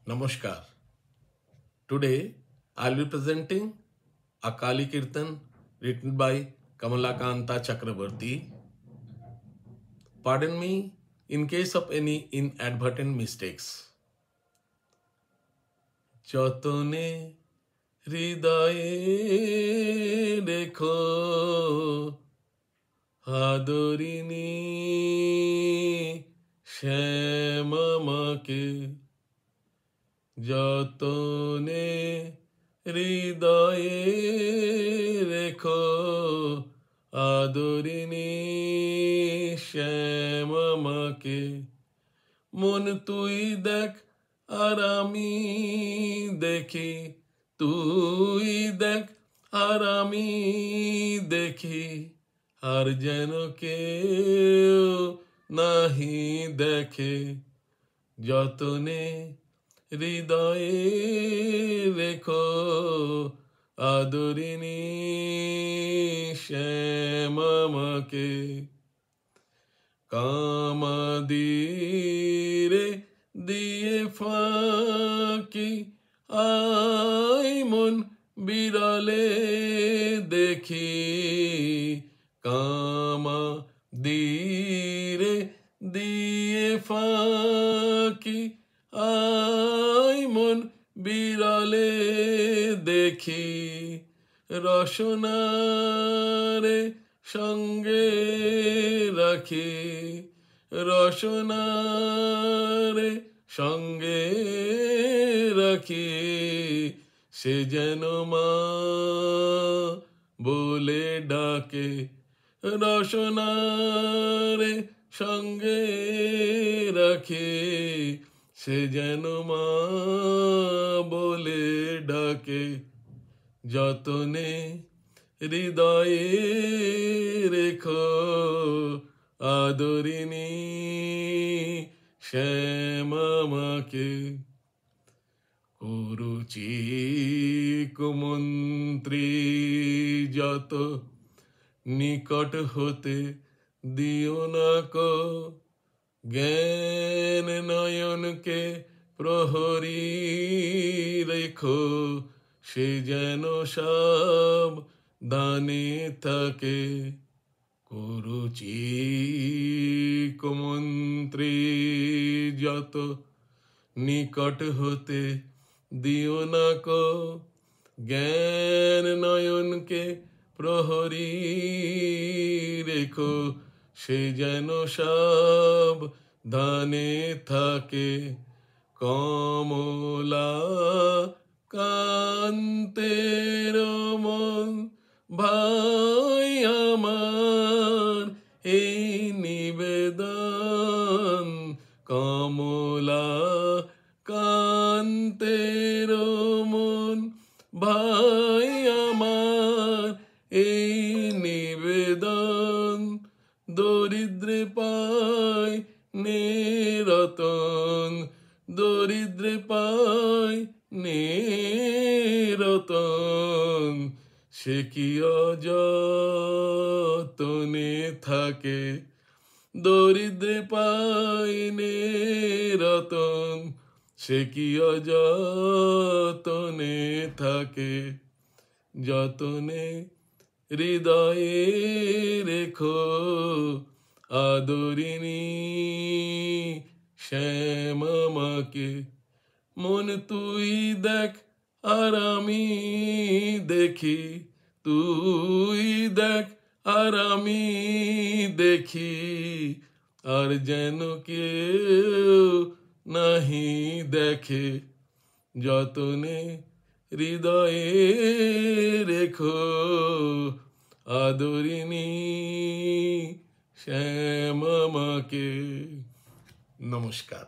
Namaskar. Today I'll be presenting a Kali Kirtan written by Kamalakanta Chakrabarti. Pardon me in case of any inadvertent mistakes. যতনে হৃদয়ে রেখো আদরিণী শ্যামামাকে যতনে হৃদয়ে রেখো আদরিণী শ্যামামাকে মন তুই দেখ আর আমি দেখি তুই দেখ আর আমি দেখি আর যেন কেউ নাহি দেখে যতনে হৃদয়ে রেখো আদরিণী শ্যামামাকে কামাদিরে দিয়ে ফাঁকি আই মন বিরলে দেখি কামাদিরে দিয়ে ফাঁকি আই মন বিরলে দেখি রসনারে সঙ্গে রাখি রসনারে সঙ্গে রাখি সে যেন মা বলে ডাকে রসনারে সঙ্গে রাখি সে যেন মা বলে ডাকে যতনে হৃদয়ে রেখো আদরিণী শ্যামামাকে কুরুচি কুমন্ত্রী যত নিকট হতে দিও না কো জ্ঞান নয়নকে প্রহরী রেখো সে যেন সব দানে থাকে কুরুচি কুমন্ত্রী যত নিকট হতে দিও না কো জ্ঞান নয়নকে প্রহরী রেখো সে যেন সব ধানে থাকে কমলা কান্তের মন ভাই আমার এই নিবেদন কমলা কান্তের মন ভাই আমার এই নিবেদন দরিদ্রে পায় নে রতন দরিদ্রে পায় নে রতন সে কি অযতনে থাকে দরিদ্রে পায় নে রতন সে কি অযতনে থাকে যতনে হৃদয়ে রেখো আদরিণী শ্যামামাকে মন তুই দেখ আর আমি দেখি তুই দেখ আর আমি দেখি আর যেন কেউ নাহি দেখে যতনে হৃদয়ে রেখো আদরিণী শ্যামামাকে নমস্কার।